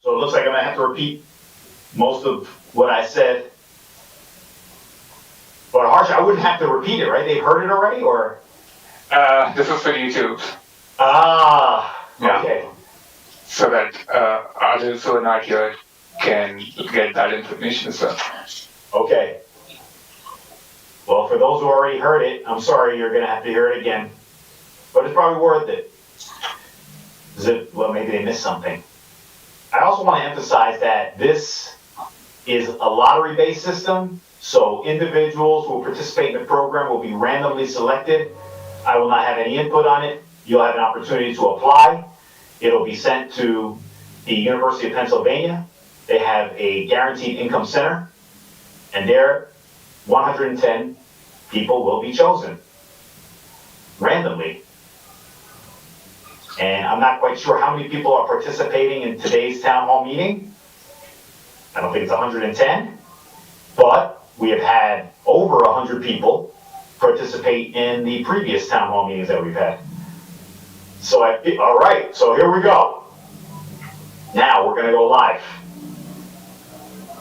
So it looks like I'm gonna have to repeat most of what I said. But Harsh, I wouldn't have to repeat it, right? They've heard it already, or? This is for YouTube. Ah, Yeah. okay. So that others who are not here can get that information as well. Okay. Well, for those who already heard it, I'm sorry, you're gonna have to hear it again. But it's probably worth it. Well, maybe they missed something. I also want to emphasize that this is a lottery-based system, so individuals who will participate in the program will be randomly selected. I will not have any input on it. You'll have an opportunity to apply. It'll be sent to the University of Pennsylvania. They have a guaranteed income center, and there 110 people will be chosen randomly. And I'm not quite sure how many people are participating in today's town hall meeting. I don't think it's 110, but we have had over 100 people participate in the previous town hall meetings that we've had. So all right, so here we go. Now we're gonna go live.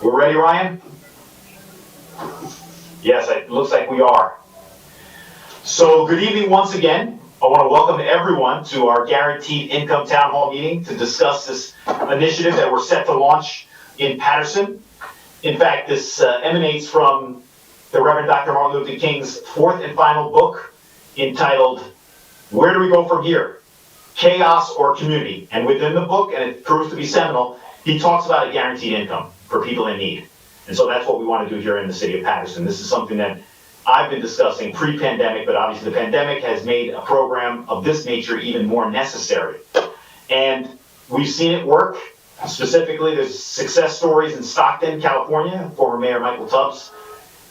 We're ready, Ryan? Yes, it looks like we are. So good evening once again. I want to welcome everyone to our Guaranteed Income Town Hall meeting to discuss this initiative that we're set to launch in Paterson. In fact, this emanates from the Reverend Dr. Martin Luther King's fourth and final book entitled, Where Do We Go From Here? Chaos or Community? And within the book, and it proves to be seminal, he talks about a guaranteed income for people in need. And so that's what we want to do here in the city of Paterson. This is something that I've been discussing pre-pandemic, but obviously the pandemic has made a program of this nature even more necessary. And we've seen it work. Specifically, there's success stories in Stockton, California. Former Mayor Michael Tubbs,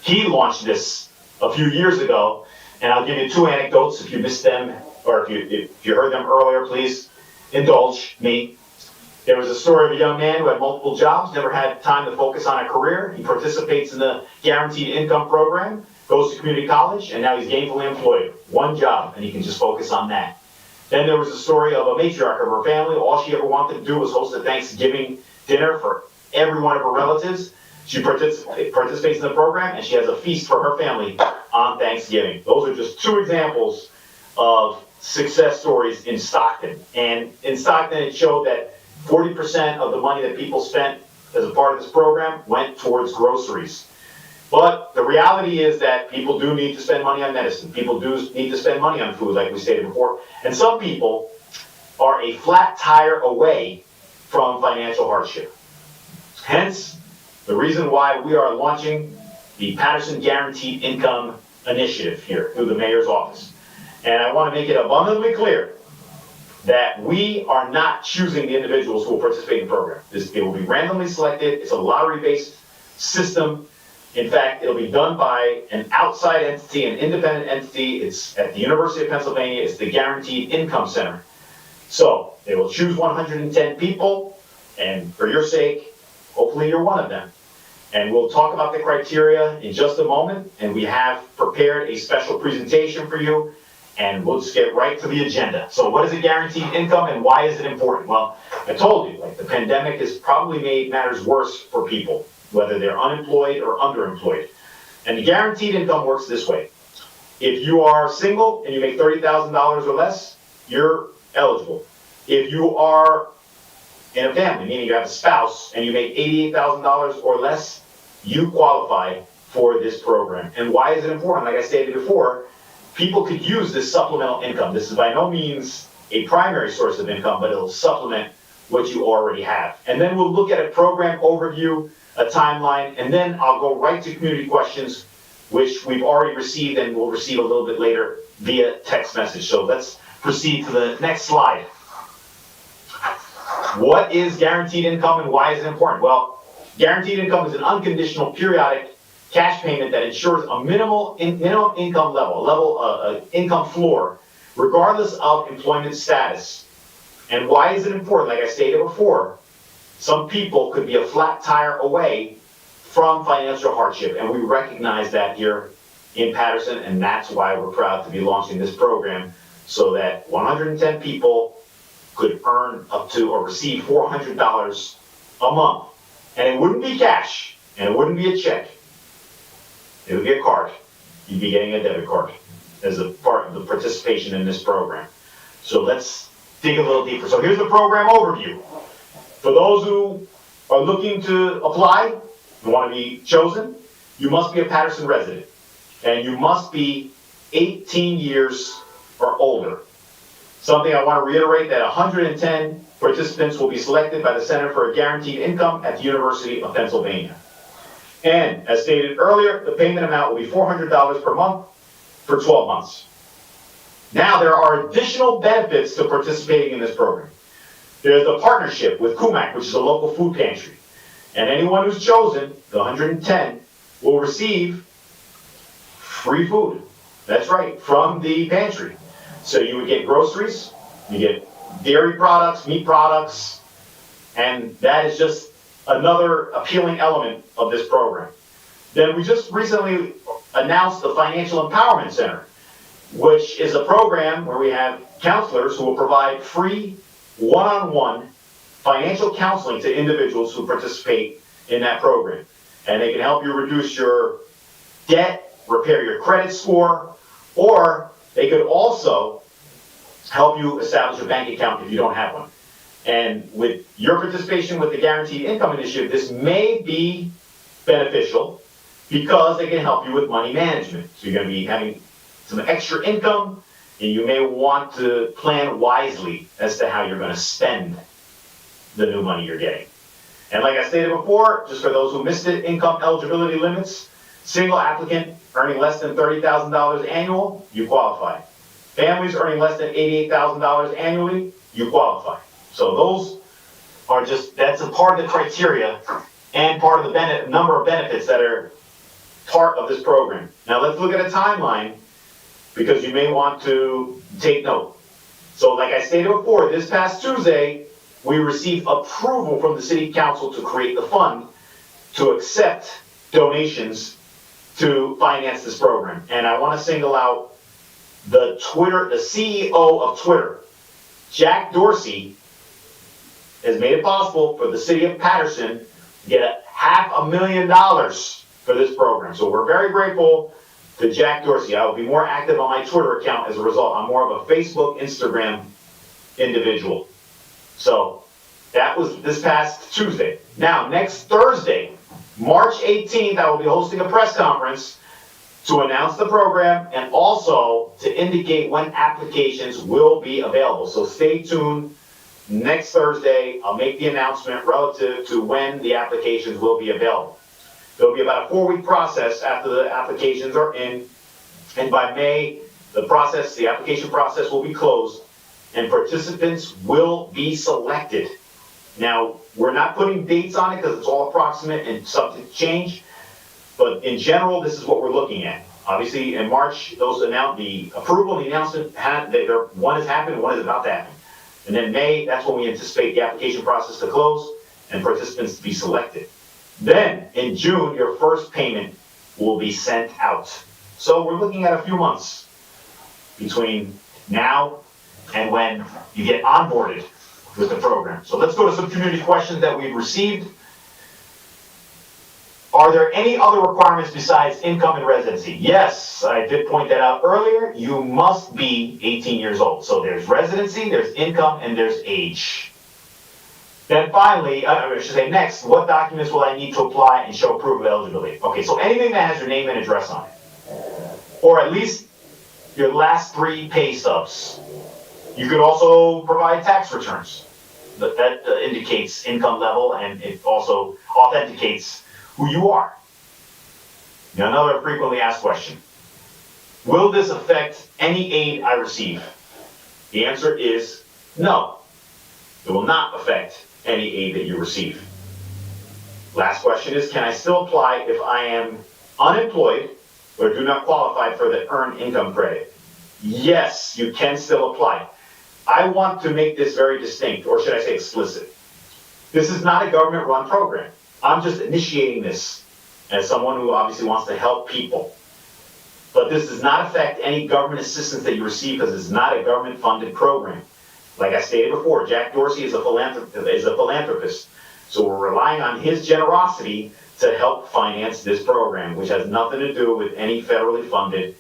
he launched this a few years ago. And I'll give you two anecdotes. If you missed them, or if you heard them earlier, please indulge me. There was a story of a young man who had multiple jobs, never had time to focus on a career. He participates in the Guaranteed Income Program, goes to community college, and now he's gainfully employed. One job, and he can just focus on that. Then there was a story of a matriarch of her family. All she ever wanted to do was host a Thanksgiving dinner for every one of her relatives. She participates in the program, and she has a feast for her family on Thanksgiving. Those are just two examples of success stories in Stockton. And in Stockton, it showed that 40% of the money that people spent as a part of this program went towards groceries. But the reality is that people do need to spend money on medicine. People do need to spend money on food, like we stated before. And some people are a flat tire away from financial hardship. Hence, the reason why we are launching the Paterson Guaranteed Income Initiative here through the mayor's office. And I want to make it abundantly clear that we are not choosing the individuals who will participate in the program. It will be randomly selected. It's a lottery-based system. In fact, it'll be done by an outside entity, an independent entity. It's at the University of Pennsylvania. It's the Guaranteed Income Center. So they will choose 110 people, and for your sake, hopefully you're one of them. And we'll talk about the criteria in just a moment, and we have prepared a special presentation for you, and we'll just get right to the agenda. So what is a guaranteed income, and why is it important? Well, I told you, the pandemic has probably made matters worse for people, whether they're unemployed or underemployed. And the guaranteed income works this way. If you are single and you make $30,000 or less, you're eligible. If you are in a family, meaning you have a spouse, and you make $88,000 or less, you qualify for this program. And why is it important? Like I stated before, people could use this supplemental income. This is by no means a primary source of income, but it'll supplement what you already have. And then we'll look at a program overview, a timeline, and then I'll go right to community questions, which we've already received and we'll receive a little bit later via text message. So let's proceed to the next slide. What is guaranteed income and why is it important? Well, guaranteed income is an unconditional periodic cash payment that ensures a minimum income level, income floor, regardless of employment status. And why is it important? Like I stated before, some people could be a flat tire away from financial hardship, and we recognize that here in Paterson, and that's why we're proud to be launching this program, so that 110 people could earn up to or receive $400 a month. And it wouldn't be cash, and it wouldn't be a check. It would be a card. You'd be getting a debit card as a part of the participation in this program. So let's dig a little deeper. So here's the program overview. For those who are looking to apply, you want to be chosen, you must be a Paterson resident. And you must be 18 years or older. Something I want to reiterate, that 110 participants will be selected by the Center for Guaranteed Income at the University of Pennsylvania. And as stated earlier, the payment amount will be $400 per month for 12 months. Now, there are additional benefits to participating in this program. There's a partnership with Kumac, which is a local food pantry. And anyone who's chosen, the 110, will receive free food. That's right, from the pantry. So you would get groceries, you get dairy products, meat products, and that is just another appealing element of this program. Then we just recently announced the Financial Empowerment Center, which is a program where we have counselors who will provide free one-on-one financial counseling to individuals who participate in that program. And they can help you reduce your debt, repair your credit score, or they could also help you establish a bank account if you don't have one. And with your participation with the Guaranteed Income Initiative, this may be beneficial because they can help you with money management. So you're going to be having some extra income, and you may want to plan wisely as to how you're going to spend the new money you're getting. And like I stated before, just for those who missed it, income eligibility limits: single applicant earning less than $30,000 annual, you qualify. Families earning less than $88,000 annually, you qualify. So those are that's a part of the criteria and part of the number of benefits that are part of this program. Now let's look at a timeline, because you may want to take note. So like I stated before, this past Tuesday, we received approval from the City Council to create the fund to accept donations to finance this program. And I want to single out the CEO of Twitter, Jack Dorsey, has made it possible for the city of Paterson to get $500,000 for this program. So we're very grateful to Jack Dorsey. I will be more active on my Twitter account as a result. I'm more of a Facebook, Instagram individual. So that was this past Tuesday. Now, next Thursday, March 18th, I will be hosting a press conference to announce the program and also to indicate when applications will be available. So stay tuned. Next Thursday, I'll make the announcement relative to when the applications will be available. There'll be about a 4-week process after the applications are in, and by May, the application process will be closed, and participants will be selected. Now, we're not putting dates on it because it's all approximate and subject to change, but in general, this is what we're looking at. Obviously, in March, the approval and the announcement, one has happened, one is about to happen. And then May, that's when we anticipate the application process to close and participants to be selected. Then, in June, your first payment will be sent out. So we're looking at a few months between now and when you get onboarded with the program. So let's go to some community questions that we've received. Are there any other requirements besides income and residency? Yes, I did point that out earlier. You must be 18 years old. So there's residency, there's income, and there's age. Then finally, I should say next, what documents will I need to apply and show proof of eligibility? Okay, so anything that has your name and address on it, or at least your last 3 pay stubs. You could also provide tax returns. That indicates income level, and it also authenticates who you are. Now, another frequently asked question: will this affect any aid I receive? The answer is no. It will not affect any aid that you receive. Last question is, can I still apply if I am unemployed or do not qualify for the earned income credit? Yes, you can still apply. I want to make this very distinct, or should I say explicit. This is not a government-run program. I'm just initiating this as someone who obviously wants to help people. But this does not affect any government assistance that you receive, because it's not a government-funded program. Like I stated before, Jack Dorsey is a philanthropist. So we're relying on his generosity to help finance this program, which has nothing to do with any federally funded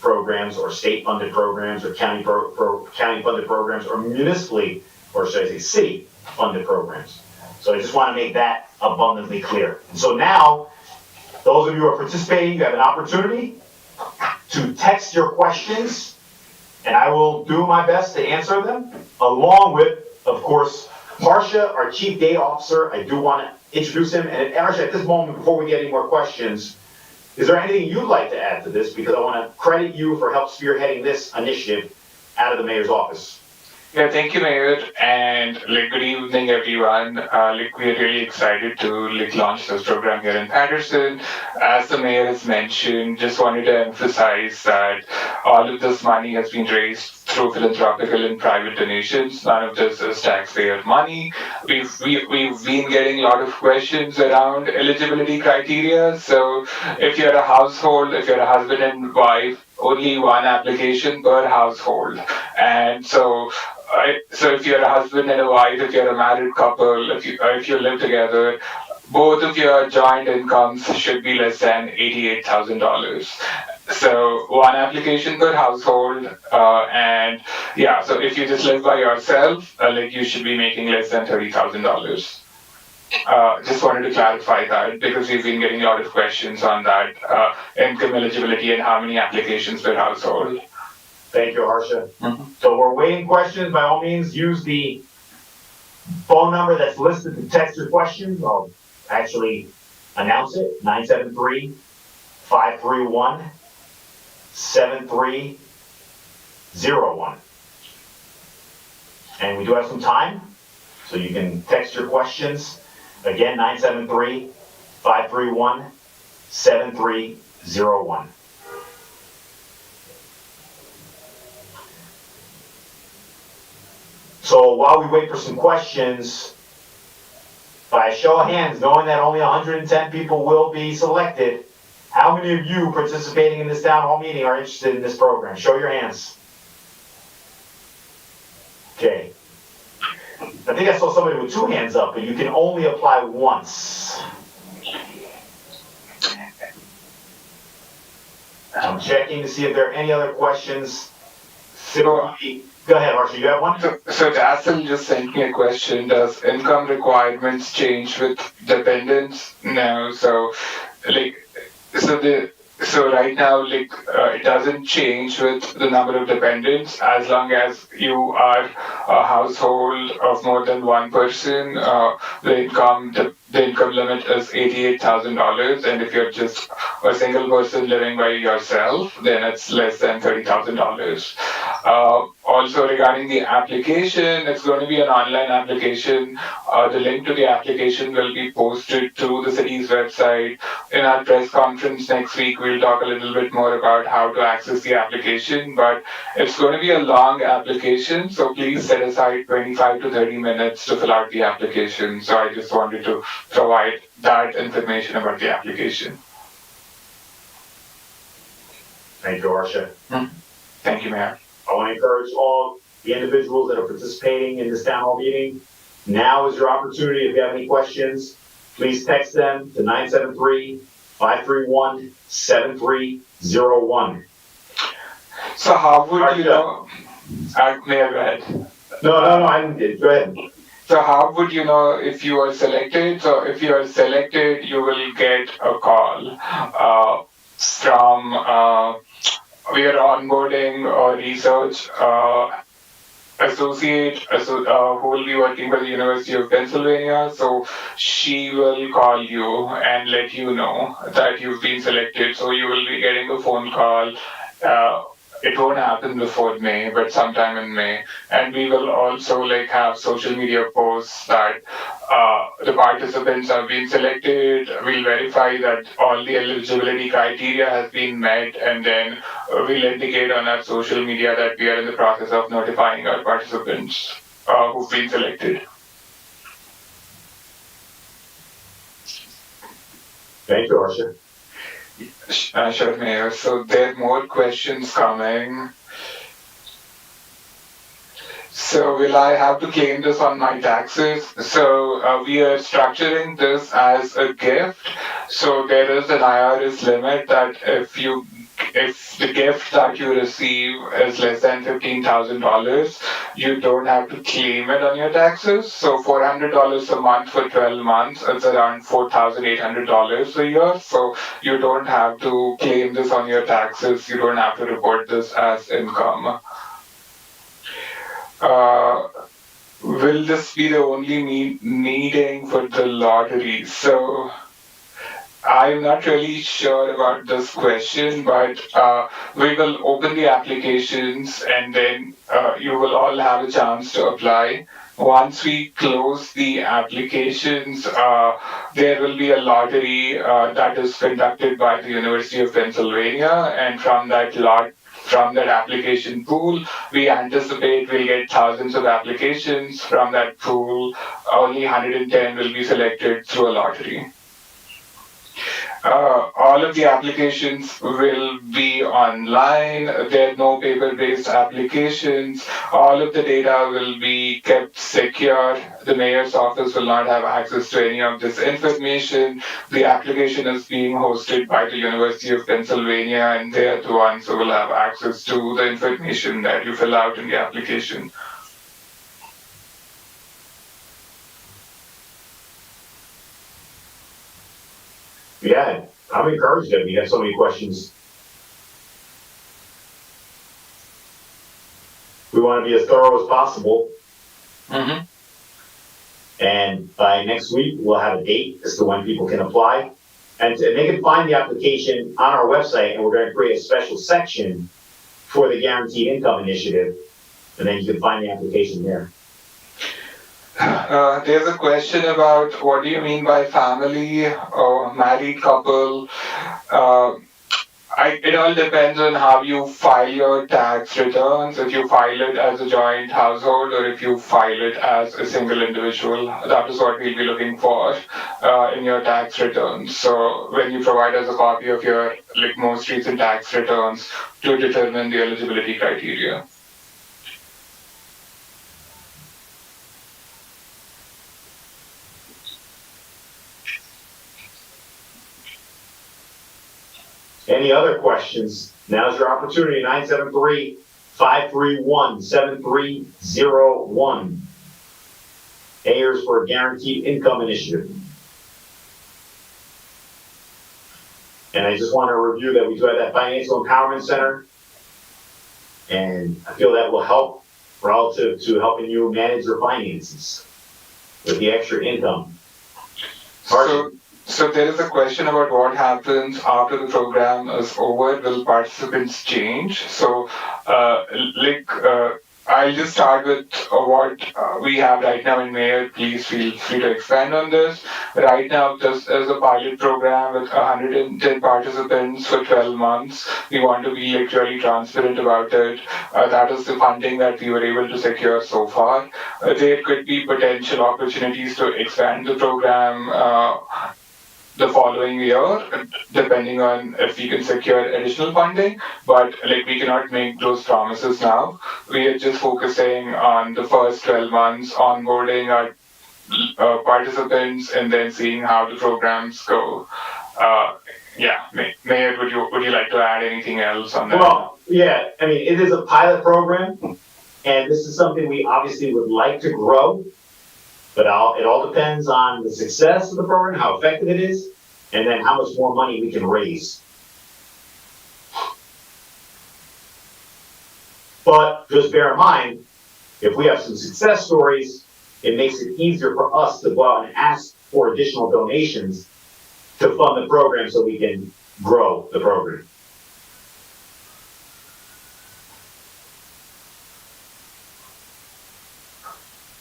programs or state funded programs or county funded programs or municipally, or should I say city funded programs. So I just want to make that abundantly clear. And so now, those of you who are participating, you have an opportunity to text your questions, and I will do my best to answer them, along with, of course, Harsha, our Chief Data Officer. I do want to introduce him. And Harsha, at this moment, before we get any more questions, is there anything you'd like to add to this? Because I want to credit you for help spearheading this initiative out of the mayor's office. Yeah, thank you, Mayor, and good evening, everyone. We're really excited to launch this program here in Paterson. As the mayor has mentioned, just wanted to emphasize that all of this money has been raised through philanthropical and private donations. None of this is taxpayer money. We've been getting a lot of questions around eligibility criteria. So if you're a household, if you're a husband and wife, only one application per household, and so if you're a husband and a wife, if you're a married couple, if you live together, both of your joint incomes should be less than $88,000. So one application per household, and yeah, so if you just live by yourself, you should be making less than $30,000. Just wanted to clarify that because we've been getting a lot of questions on that income eligibility and how many applications per household. Thank you, Harsha. So we're waiting questions. By all means, use the phone number that's listed to text your questions. I'll actually announce it, 973-531-7301. And we do have some time, so you can text your questions. Again, 973-531-7301. So while we wait for some questions, by a show of hands, knowing that only 110 people will be selected, how many of you participating in this town hall meeting are interested in this program? Show your hands. Okay. I think I saw somebody with 2 hands up, but you can only apply once. I'm checking to see if there are any other questions. Go ahead, Harsha, you have one? So Dassel just sent me a question. Does income requirements change with dependents? No. So right now, it doesn't change with the number of dependents as long as you are a household of more than one person. The income limit is $88,000, and if you're just a single person living by yourself, then it's less than $30,000. Also, regarding the application, it's going to be an online application. The link to the application will be posted to the city's website. In our press conference next week, we'll talk a little bit more about how to access the application, but it's going to be a long application, so please set aside 25 to 30 minutes to fill out the application. So I just wanted to provide that information about the application. Thank you, Harsha. Thank you, Mayor. I want to encourage all the individuals that are participating in this town hall meeting. Now is your opportunity. If you have any questions, please text them to 973-531-7301. So how would you know? Mayor, go ahead. No, I didn't. Go ahead. So how would you know if you are selected? So if you are selected, you will get a call from we are onboarding a research associate who will be working for the University of Pennsylvania. So she will call you and let you know that you've been selected. So you will be getting a phone call. It won't happen before May, but sometime in May. And we will also have social media posts that the participants have been selected. We'll verify that all the eligibility criteria has been met, and then we'll indicate on our social media that we are in the process of notifying our participants who've been selected. Thank you, Harsha. Sure, Mayor. So there are more questions coming. So will I have to claim this on my taxes? So we are structuring this as a gift. So there is an IRS limit that if the gift that you receive is less than $15,000, you don't have to claim it on your taxes. So $400 a month for 12 months, it's around $4,800 a year. So you don't have to claim this on your taxes. You don't have to report this as income. Uh, will this be the only meeting for the lottery? So I'm not really sure about this question, but we will open the applications and then you will all have a chance to apply. Once we close the applications, there will be a lottery that is conducted by the University of Pennsylvania, and from that application pool, we anticipate we'll get thousands of applications. From that pool, only 110 will be selected through a lottery. All of the applications will be online. There are no paper-based applications. All of the data will be kept secure. The mayor's office will not have access to any of this information. The application is being hosted by the University of Pennsylvania, and they are the ones who will have access to the information that you fill out in the application. Yeah, I'm encouraged that we have so many questions. We want to be as thorough as possible. Mm-hmm. And by next week, we'll have a date as to when people can apply. And they can find the application on our website, and we're going to create a special section for the Guaranteed Income Initiative. And then you can find the application there. There's a question about what do you mean by family or married couple? It all depends on how you file your tax returns. If you file it as a joint household or if you file it as a single individual, that is what we'll be looking for in your tax returns. So when you provide us a copy of your most recent tax returns to determine the eligibility criteria. Any other questions? Now's your opportunity, 973-531-7301. Ayers for a Guaranteed Income Initiative. And I just want to review that we do have that Financial Empowerment Center. And I feel that will help relative to helping you manage your finances with the extra income. So there is a question about what happens after the program is over. Will participants change? So, I'll just start with what we have right now in Mayor. Please feel free to expand on this. Right now, this is a pilot program with 110 participants for 12 months. We want to be really transparent about it. That is the funding that we were able to secure so far. There could be potential opportunities to expand the program the following year, depending on if we can secure additional funding. But we cannot make those promises now. We are just focusing on the first 12 months, onboarding our participants, and then seeing how the programs go. Mayor, would you like to add anything else on that? Well, yeah, I mean, it is a pilot program, and this is something we obviously would like to grow. But it all depends on the success of the program, how effective it is, and then how much more money we can raise. But just bear in mind, if we have some success stories, it makes it easier for us to go out and ask for additional donations to fund the program so we can grow the program.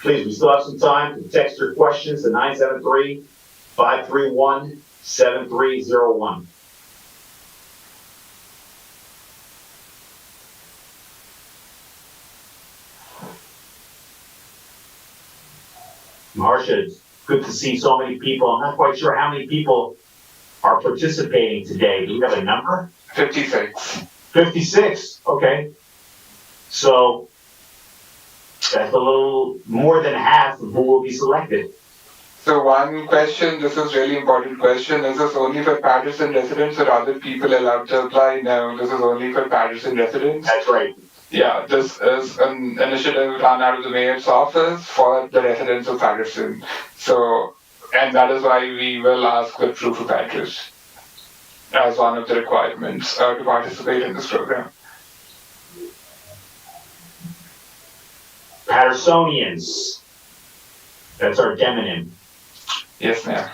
Please, we still have some time to text your questions to 973-531-7301. Marcia, it's good to see so many people. I'm not quite sure how many people are participating today. Do we have a number? 56. 56, okay. So That's a little more than half of who will be selected. So one question, this is really important question. Is this only for Paterson residents or other people allowed to apply? No, this is only for Paterson residents. That's right. Yeah, this is an initiative run out of the mayor's office for the residents of Paterson. So, and that is why we will ask for proof of address as one of the requirements to participate in this program. Patersonians. That's our demonym. Yes, ma'am.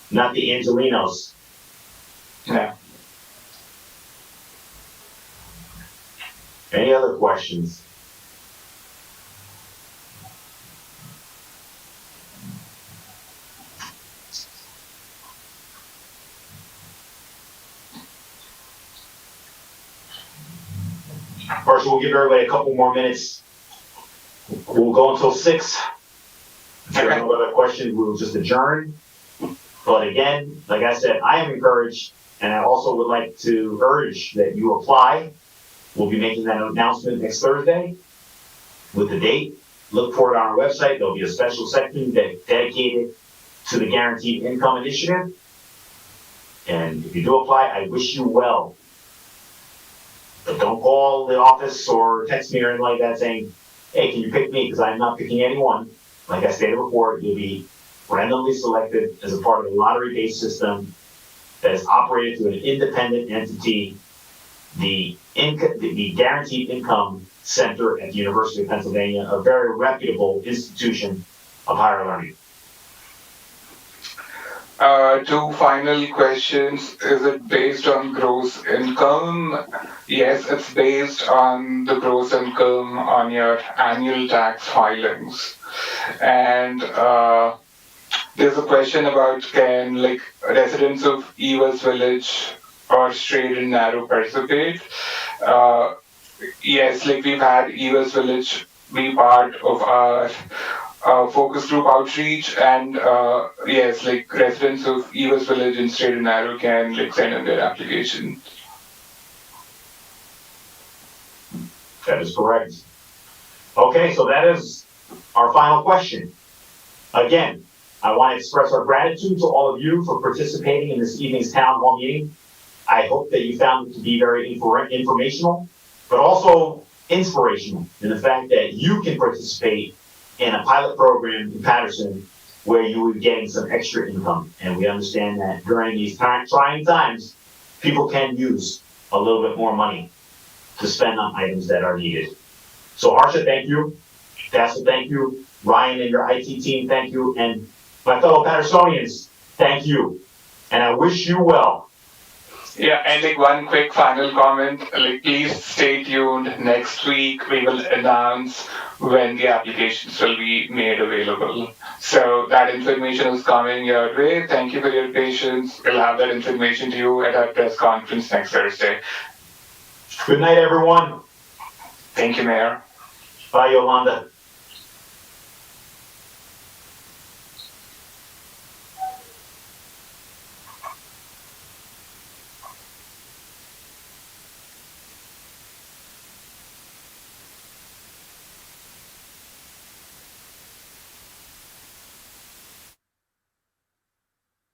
Not the Angelinos. No. Any other questions? First, we'll give everybody a couple more minutes. We'll go until 6. If there are no other questions, we'll just adjourn. But again, like I said, I am encouraged, and I also would like to urge that you apply. We'll be making that announcement next Thursday with the date. Look for it on our website. There'll be a special section dedicated to the Guaranteed Income Initiative. And if you do apply, I wish you well. But don't call the office or text me or anything like that saying, hey, can you pick me? Because I'm not picking anyone. Like I stated before, you'll be randomly selected as a part of a lottery-based system that is operated through an independent entity, the Guaranteed Income Center at the University of Pennsylvania, a very reputable institution of higher learning. 2 final questions. Is it based on gross income? Yes, it's based on the gross income on your annual tax filings. And there's a question about can residents of Eva's Village or Straight and Narrow participate? Yes, we've had Eva's Village be part of our focus group outreach, and yes, residents of Eva's Village and Straight and Narrow can send in their application. That is correct. Okay, so that is our final question. Again, I want to express our gratitude to all of you for participating in this evening's town hall meeting. I hope that you found it to be very informational, but also inspirational in the fact that you can participate in a pilot program in Paterson where you will be getting some extra income. And we understand that during these trying times, people can use a little bit more money to spend on items that are needed. So Harsha, thank you. Vassal, thank you. Ryan and your IT team, thank you. And my fellow Patersonians, thank you. And I wish you well. Yeah, and one quick final comment, please stay tuned. Next week we will announce when the applications will be made available. So that information is coming your way. Thank you for your patience. We'll have that information to you at our press conference next Thursday. Good night, everyone. Thank you, Mayor. Bye, Yolanda.